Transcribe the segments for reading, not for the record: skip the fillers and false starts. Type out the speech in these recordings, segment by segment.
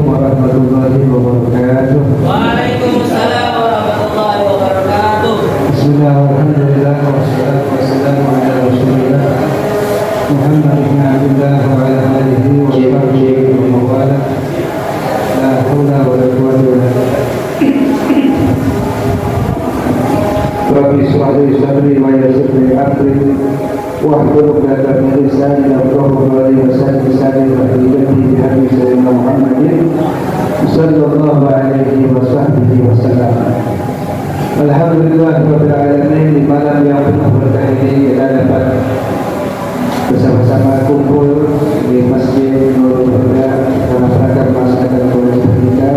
warahmatullahi wabarakatuh. Waalaikumsalam warahmatullahi wabarakatuh. Bismillah, alhamdulillah, wassalatu wassalamu ala rasulillah Muhammad ibn Abdullah wa ala alihi wa sahbihi wa mawala. La hawla wa la quwwata illa billah. Rabbi ishrah li sadri wa yassir li amri wahlul 'uqdatam min lisani yafqahu qawli wa saddid lisani wa hidayati bi hadhi sayyidina Muhammadin sallallahu alaihi wa sahbihi wa sallam. Alhamdulillah rabbil alamin, di malam yang penuh berkah ini kita dapat bersama-sama kumpul di Masjid Nurul Huda dalam rangka melaksanakan kewajiban kita,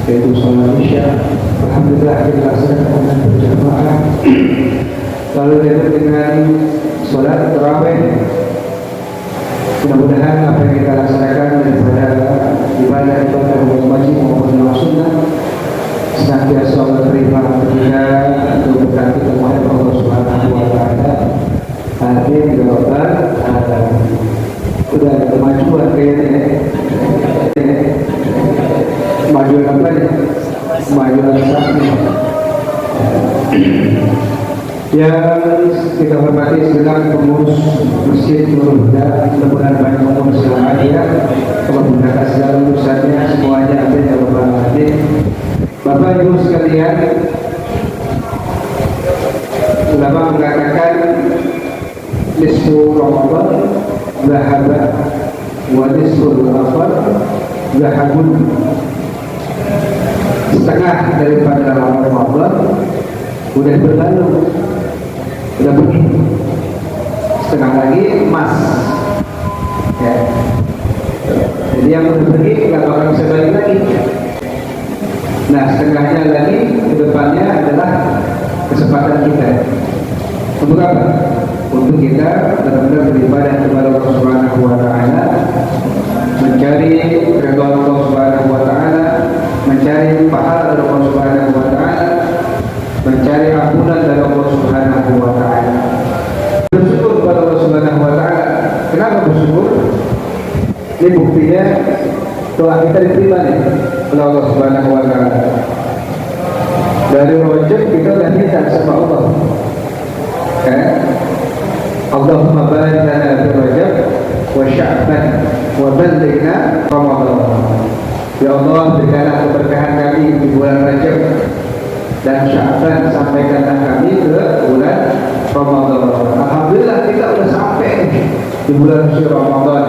yaitu sholat Isya. Alhamdulillah kita laksanakan dengan berjamaah, lalu diikuti dengan sholat tarawih. Mudah-mudahan apa yang kita laksanakan daripada ibadah wajib maupun yang sunnah senantiasa Allah terima kita untuk berkati kepada Allah Subhanahu wa Ta'ala. Amin ya rabbal alamin. Udah ada kemajuan kayaknya. Kemajuan apa nih? Kemajuan sakti. Yang kita hormati segenap pengurus Masjid Nurul Huda, mudah-mudahan banyak pengurus yang hadir, menggunakan segala urusannya semuanya ada yang berbahagia. Bapak Ibu sekalian, ulama mengatakan nisfu Ramadan zahaba wa nisful akhir zahabun. Setengah daripada Ramadan udah berlalu, udah pergi. Setengah lagi emas, ya. Jadi yang udah pergi nggak bakal bisa balik lagi. Nah, setengahnya lagi ke depannya adalah kesempatan kita. Untuk apa? Untuk kita benar-benar beribadah kepada Allah Subhanahu wa Ta'ala, mencari ridha Allah Subhanahu wa Ta'ala, mencari pahala dari Allah Subhanahu wa Ta'ala, mencari ampunan dari Allah Subhanahu wa Ta'ala. Bersyukur kepada Allah Subhanahu wa Ta'ala. Kenapa bersyukur? Ini buktinya doa kita diterima nih oleh Allah Subhanahu wa Ta'ala. Dari Rajab kita udah minta sama Allah, Allahumma barik lana fi Rajab wa Sya'ban wa ballighna Ramadan. Ya Allah, berikanlah keberkahan kami di bulan Rajab dan Sya'ban, sampaikanlah kami ke bulan Ramadan. Alhamdulillah kita udah sampai di bulan suci Ramadan.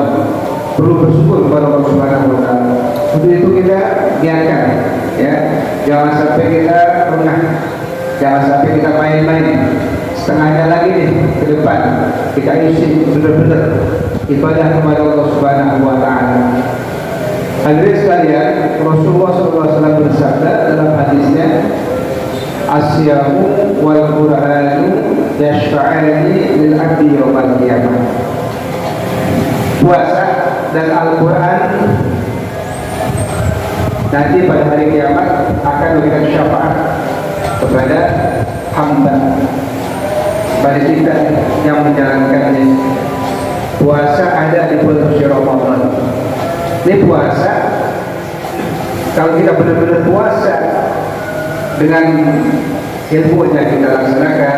Perlu bersyukur kepada Allah Subhanahu wa Ta'ala. Untuk itu kita niatkan, ya, jangan sampai kita lengah, jangan sampai kita main-main. Setengahnya lagi nih ke depan kita isi benar-benar ibadah kepada Allah Subhanahu wa Ta'ala. Hadirin sekalian, Rasulullah SAW bersabda dalam hadisnya, Asyamu wal Qur'anu yashfa'ani lil abdi yawmal qiyamah. Puasa dan Al-Quran nanti pada hari kiamat akan memberikan syafaat kepada hamba, pada kita yang menjalankannya. Puasa ada di bulan suci Ramadan. Ini puasa, kalau kita benar-benar puasa dengan ilmunya kita laksanakan,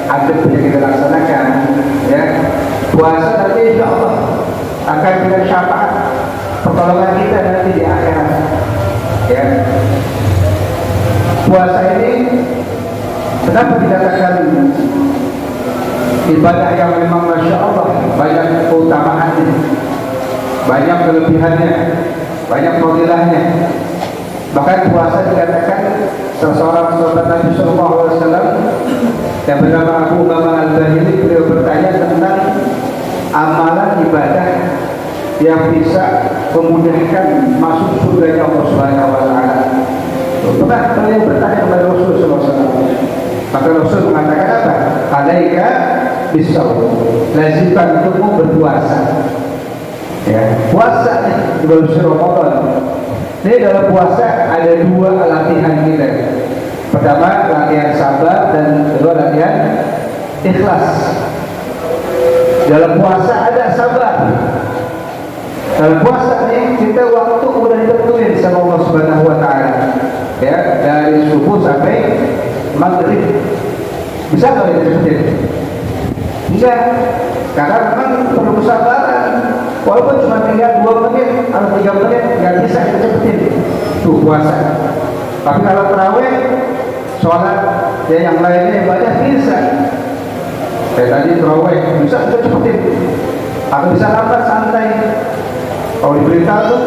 adabnya kita laksanakan, ya, puasa nanti insya Allah akan memberikan syafaat pertolongan kita nanti di akhirat, ya. Puasa ini kenapa dikatakan ibadah yang memang Masya Allah banyak keutamaannya, banyak kelebihannya, banyak fadilahnya. Bahkan puasa dikatakan seseorang sahabat Nabi Sallallahu Alaihi Wasallam yang bernama Abu Umamah Al-Bahili, beliau bertanya tentang amalan ibadah yang bisa memudahkan masuk surga Allah Subhanahu wa Ta'ala. Pernah kalian bertanya kepada Rasul sallallahu alaihi wasallam. Maka Rasul mengatakan apa? Alaika bisawm. Lazimkan untukmu berpuasa. Ya, puasa di bulan Ramadan. Ini dalam puasa ada dua latihan kita. Pertama latihan sabar dan kedua latihan ikhlas. Dalam puasa ada sabar. Dalam puasa ini kita waktu udah maghrib. Bisa nggak kita cepetin? Enggak, karena memang perlu kesabaran. Walaupun cuma tinggal 2 menit atau 3 menit, nggak bisa kita cepetin tuh puasa. Tapi kalau tarawih, sholat, ya yang lainnya ibadah bisa. Kayak tadi tarawih bisa kita cepetin, atau bisa lambat santai. Kalau diberitahu tuh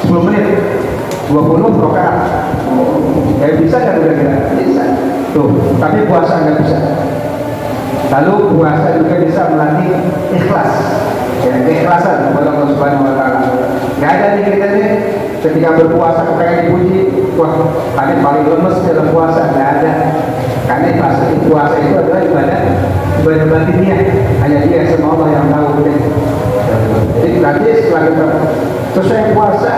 10 menit, 20 rakaat, kayak bisa nggak kira-kira? Bisa. Tuh, tapi puasa nggak bisa. Lalu puasa juga bisa melatih ikhlas, ya, keikhlasan kepada Allah Subhanahu Wa Taala. Nggak ada di kita nih ketika berpuasa kepengen dipuji, wah kami paling lemes dalam puasa, nggak ada. Karena puasa itu adalah ibadah batinnya, hanya Dia sama Allah yang tahu. Jadi nanti setelah kita selesai puasa,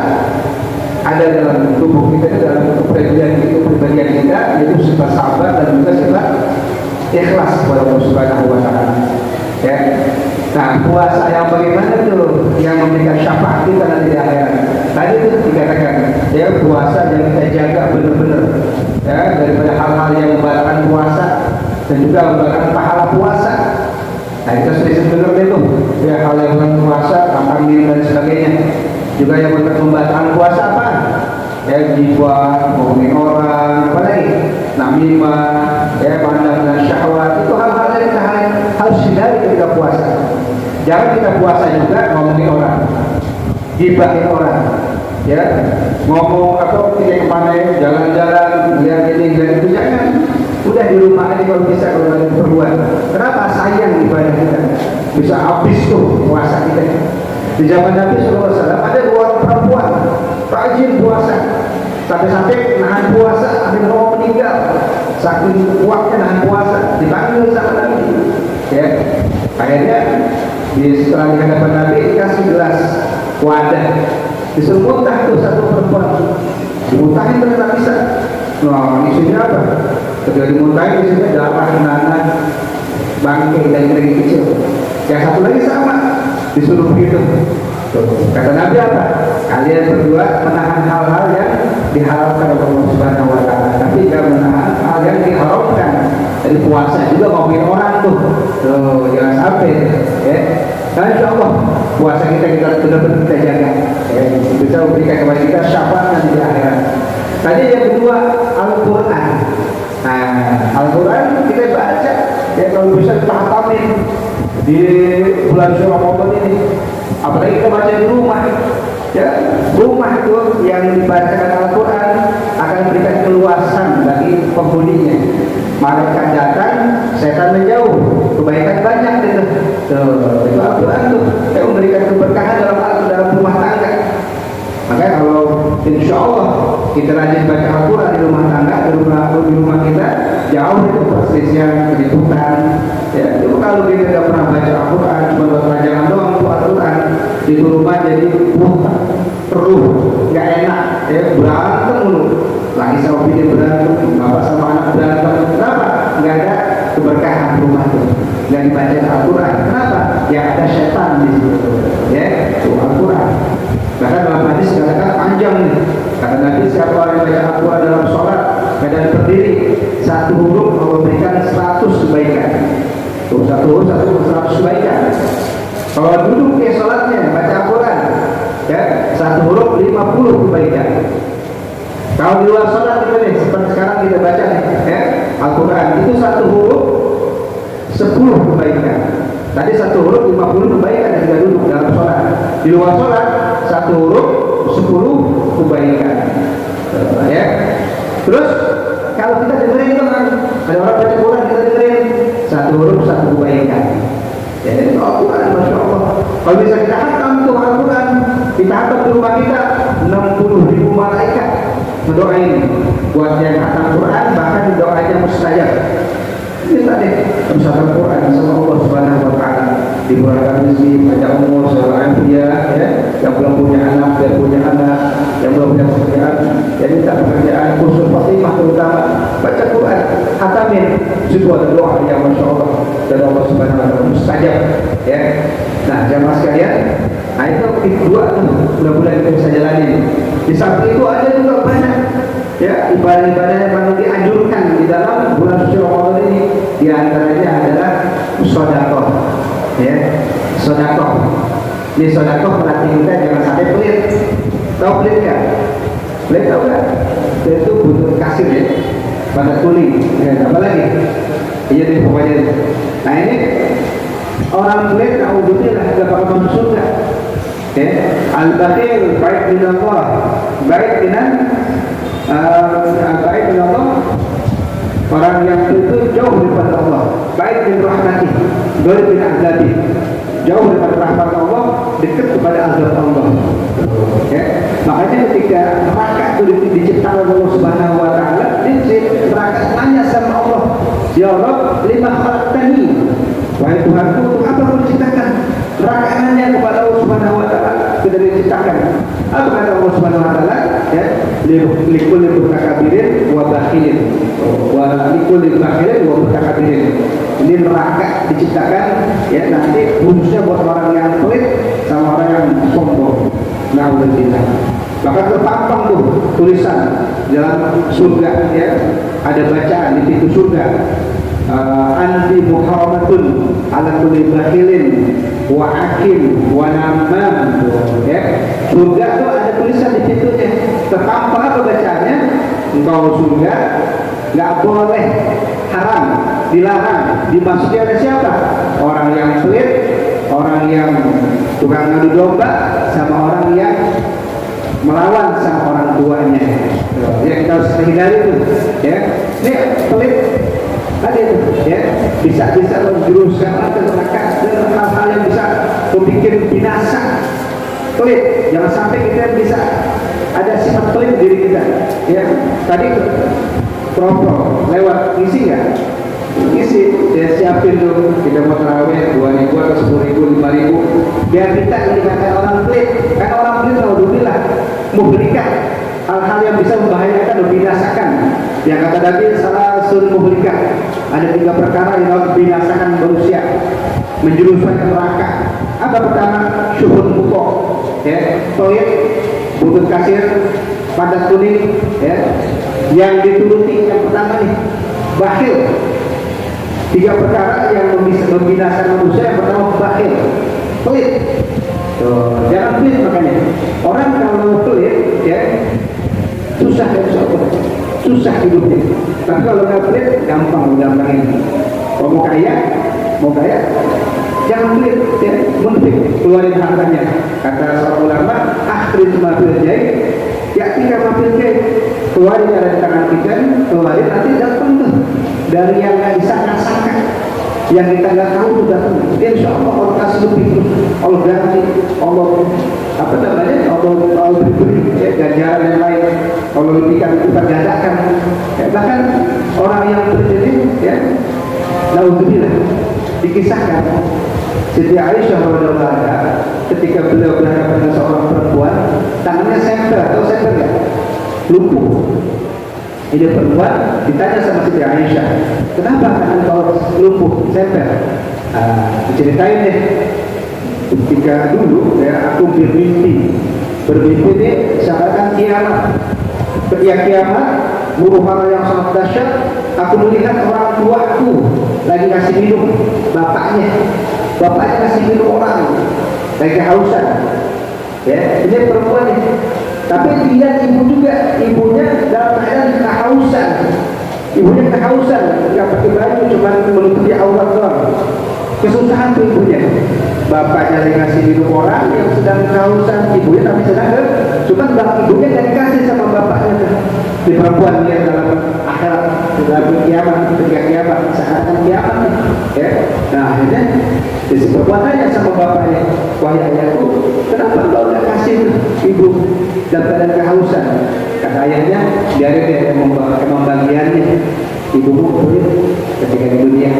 ada dalam tubuh kita, dalam kepribadian kita, yaitu sifat sabar dan juga sifat ikhlas kepada Allah Subhanahu Wa Taala. Ya. Nah, puasa yang bagaimana tuh yang memberikan syafaat kita nanti di akhirat. Tadi itu dikatakan, ya puasa yang kita jaga benar-benar, ya, daripada hal-hal yang membatalkan puasa dan juga membatalkan pahala puasa. Nah, kita sering dengar itu, ya, hal yang membatalkan puasa, makan minum dan sebagainya. Juga yang membatalkan puasa apa? Ya, jiwa, ngomongin orang, apa lagi? Namimah, ya, pandang dan syahwat, itu hal-hal yang kita harus hindari ketika puasa. Jangan kita puasa juga ngomongin orang, gibahin orang, ya, ngomong atau kita kemana, jalan-jalan, lihat ini, lihat itu, jangan. Udah di rumah aja kalau bisa, kalau ada keperluan. Kenapa? Sayang ibadah kita, bisa habis tuh puasa kita. Di zaman Nabi SAW ada 2 orang perempuan rajin puasa, sampai-sampai nahan puasa sampai mau meninggal, saking kuatnya nahan puasa, dipanggil sama Nabi. Ya, akhirnya setelah di hadapan Nabi dikasih gelas wadah, disuruh muntah tuh satu perempuan, dimuntahin ternyata bisa. Nah, isinya apa? Ketika dimuntahin isinya darah, nanah, bangkai dan kering kecil. Yang satu lagi sama, disuruh begitu. Kata Nabi apa? Kalian berdua menahan hal-hal yang diharamkan oleh Allah Subhanahu Wa Taala, tapi jangan menahan hal yang diharamkan. Dari puasa juga ngomongin orang tuh, jangan sampai, ya. Nah, insya Allah puasa kita benar-benar kita jaga, ya. Bisa memberikan kepada kita syafaat nanti di akhirat. Tadi yang kedua, Al-Quran. Nah, Al-Quran kita baca, ya, kalau bisa kita hafamin di bulan Ramadan ini. Apalagi kita baca di rumah, ya, rumah itu yang dibacakan Al-Quran akan memberikan keluasan bagi penghuninya. Malaikat datang, setan menjauh, kebaikan banyak itu. Itu Al-Quran tuh yang memberikan keberkahan dalam rumah tangga. Makanya kalau insya Allah kita rajin baca Al-Quran di rumah tangga, di rumah kita, jauh itu perselisihan, keributan. Ya, itu kalau kita tidak pernah baca Al-Quran, cuma buat pelajaran doang untuk Al-Quran, di rumah jadi keruh, nggak enak, ya, berantem mulu. Lagi sama bini berantem, bapak sama anak berantem. Kenapa? Nggak ada keberkahan rumah itu. Nggak dibaca Al-Quran. Kenapa? Ya ada setan di situ. Ya, itu Al-Quran. Bahkan dalam hadis dikatakan panjang nih. Kata Nabi, siapa orang yang baca Al-Quran dalam sholat keadaan berdiri, satu huruf memberikan 100 kebaikan. Tuh, satu huruf 100 kebaikan. Kalau duduk ke sholatnya baca Al-Quran, ya, satu huruf 50 kebaikan. Kalau di luar sholat kita nih, seperti sekarang kita baca nih, ya, Al-Quran itu satu huruf 10 kebaikan. Tadi satu huruf 50 kebaikan ketika duduk dalam sholat. Di luar sholat satu huruf 10 kebaikan. Ya. Terus kalau kita dengerin itu kan, ada orang baca Quran kita dengerin, satu huruf 1 kebaikan. Ya, itu Al-Quran, Masya Allah. Kalau bisa kita hatam tuh Al-Quran, kita hatam di rumah kita, 60.000 malaikat mendoain buat yang hatam Quran, bahkan doanya mustajab. Ini tadi misalkan Quran sama Allah Subhanahu Wa Taala dimurahkan rezeki, panjang umur, seorang anbiya, ya, yang belum punya anak, dan punya anak, yang belum punya pekerjaan, yang minta pekerjaan, khusus Fatimah terutama, baca Quran, hatamin, itu ada doa yang Masya Allah dan Allah Subhanahu Wa Taala mustajab, ya. Nah, jamaah sekalian, nah itu dua tuh mudah-mudahan kita bisa jalanin. Di samping itu ada juga banyak, ya, ibadah-ibadah yang paling dianjurkan di dalam sodakoh. Ini sodakoh melatih kita jangan sampai pelit. Tahu pelit nggak? Pelit tahu nggak? Pelit itu butuh kasir ya, pada kuning. Ya, apa lagi? Iya deh pokoknya. Nah ini orang pelit naudzubillah nggak bakal masuk surga. Ya, al-bakhil baik min Allah, baik dengan baik min Allah. Orang yang itu jauh daripada Allah, baik min rahmati, baik min azabi, jauh daripada rahmat Allah, dekat kepada azab Allah. Ya, makanya ketika neraka itu diciptakan oleh Allah Subhanahu Wa Taala, neraka tanya sama Allah, Ya Rabb, lima khalaqtani? Wahai Tuhanku, untuk apa kau ciptakan? Neraka nanya kepada Allah Subhanahu Wa Taala, sudah diciptakan. Apa kata Allah Subhanahu Wa Taala? Ya, likul mutakabirin wa bakhilin, wa likul bakhilin wa mutakabirin. Ini neraka diciptakan, ya nanti khususnya buat orang yang pelit sama orang yang sombong. Naudzubillah. Maka terpampang tuh tulisan dalam surga, ya ada bacaan di pintu surga. Anti muharramatun ala kulli bakhilin wa akim wa namam. Ya, surga itu ada tulisan di pintunya. Terpampang apa bacaannya? Engkau surga nggak boleh, haram, dilarang, dimasuki oleh siapa? Orang yang pelit, orang yang tukang ngadu domba, sama orang yang melawan sama orang tuanya. Ya kita harus hindari itu. Ya, ini pelit tadi itu, ya bisa menjerumuskan ke neraka dan hal-hal yang bisa membuat binasa. Pelit, jangan sampai kita bisa ada sifat pelit diri kita. Ya, tadi propro lewat isi nggak? Isi, ya siapin tuh, kita mau tarawih 2.000 atau 10.000, 5.000, biar kita dikatakan orang pelit. Karena orang pelit naudzubillah muhlikat, hal-hal yang bisa membahayakan, membinasakan. Yang kata Nabi salasun muhlikat, ada 3 perkara yang membinasakan manusia, menjerumuskan ke neraka. Apa pertama? Syuhud mukok, ya, toyib, butut kasir, padat kuning, ya. Yang dituruti yang pertama nih, bakhil. 3 perkara yang membinasakan manusia. Yang pertama bakhil, pelit. Tuh, jangan pelit makanya. Orang kalau pelit, ya susah susah hidupnya. Tapi kalau nggak pelit, gampangin. Kalau mau kaya, jangan pelit, ya, munfik, keluarin hartanya. Kata seorang ulama, akhrij ma fil jaib, ya tinggal ma fil jaib, keluarin dari tangan kita, keluarin nanti datang tuh dari yang nggak disangka-sangka, yang kita nggak tahu tuh datang. Insya Allah Allah kasih lebih, Allah ganti, Allah apa namanya, Allah beri, ya, ganjaran yang lain, Allah lebihkan, kita gandakan. Ya, bahkan orang yang terjadi, ya, naudzubillah, dikisahkan Siti Aisyah radhiyallahu anha ketika beliau berhadapan dengan seorang perempuan, tangannya semper, atau semper ya, lumpuh. Ini perempuan ditanya sama Siti Aisyah, kenapa tangan kau lumpuh, semper? Diceritain deh. Ketika dulu, ya, aku bermimpi ini seakan kiamat. Ketika kiamat, huru-hara yang sangat dahsyat, aku melihat orang tuaku lagi kasih minum bapaknya kasih minum orang lagi kehausan. Ya, ini perempuan nih. Tapi dia ibu juga, ibunya dalam keadaan kehausan. Ibunya kehausan, nggak pakai baju, cuma menutupi aurat doang. Kesusahan tuh ibunya. Bapaknya lagi ngasih minum orang yang sedang kehausan, ibunya tapi sedang cuma ibunya nggak dikasih sama bapaknya. Di perempuan dia dalam akhirat, dalam kiamat, ketika kiamat, seakan kiamat, ya. Nah akhirnya si perempuan tanya sama bapaknya, wahai ayahku, kenapa kau nggak kasih ibu dalam keadaan kehausan? Kata ayahnya, biarin dia emang bagiannya, ibumu boleh ketika di dunia.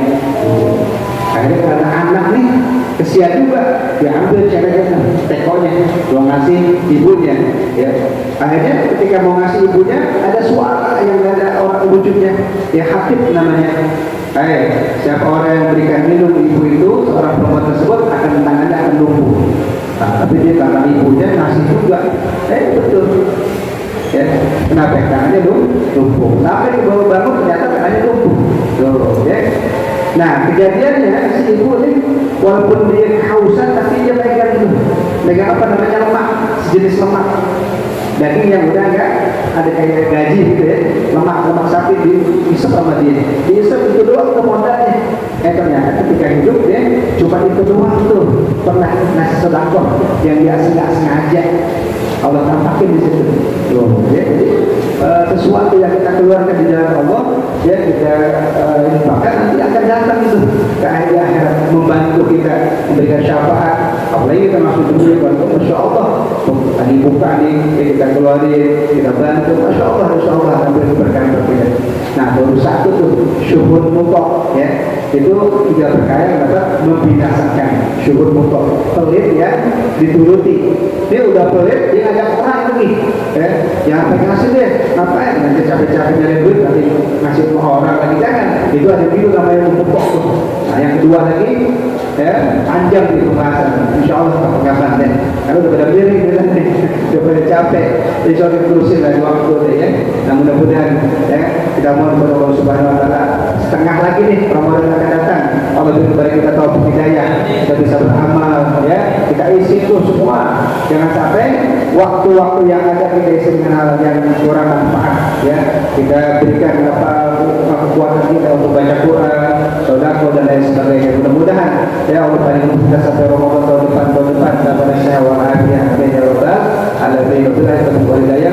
Akhirnya karena anak nih kesian juga, diambil caranya tekonya, mau ngasih ibunya, ya. Akhirnya ketika mau ngasih ibunya, ada suara yang ada orang wujudnya, ya Habib namanya. Siapa orang yang berikan minum ibu itu, seorang perempuan tersebut akan tangannya akan lumpuh. Nah, tapi dia karena ibunya ngasih juga, betul. Ya, kenapa tangannya lumpuh? Sampai dibawa bangun ternyata tangannya lumpuh. Tuh, ya. Nah kejadiannya si ibu ini walaupun dia kehausan tapi dia megang apa namanya lemak, sejenis lemak daging yang udah enggak ada kayak gaji gitu ya, lemak sapi diisep sama dia, diisep itu doang kemodalnya. Ternyata ketika hidup dia cuma itu doang tuh pernah ngasih sedekah yang dia nggak sengaja Allah tampakin di situ. Jadi sesuatu yang kita keluarkan di jalan Allah, ya kita bahkan nanti akan datang itu ke akhirat membantu kita memberikan syafaat. Apalagi kita masuk dunia bantu, masya Allah. Tadi buka nih, kita keluarin, kita bantu, masya Allah akan beri berkah kita. Nah baru satu tuh syuhud mutok, ya itu tiga perkara yang dapat membinasakan. Syuhud mutok, pelit ya dituruti. Dia udah pelit, dia ngajak orang lagi, ya jangan pengen ngasih deh, ngapain nanti capek-capek nyari duit nanti ngasih ke orang lagi, jangan. Itu ada gitu namanya mutok tuh. Nah yang kedua lagi, ya panjang di pembahasan, insya Allah kapan deh. Kalau udah pada miring, udah pada capek, jadi soalnya terusin lagi waktu deh ya. Nah mudah-mudahan ya kita mohon kepada Allah Subhanahu Wa Taala setengah lagi nih Ramadan akan datang. Allah beri kepada kita taufik hidayah, kita bisa beramal, ya kita isi tuh semua. Jangan sampai waktu-waktu yang ada kita isi dengan hal yang kurang manfaat, ya kita berikan kekuatan kita untuk baca Quran, sedekah dan lain sebagainya. Mudah-mudahan ya Allah paling kita sampai Ramadan tahun depan dan pada syawal akhir ya Rabbal alamin. Wabillahi taufiq wal hidayah.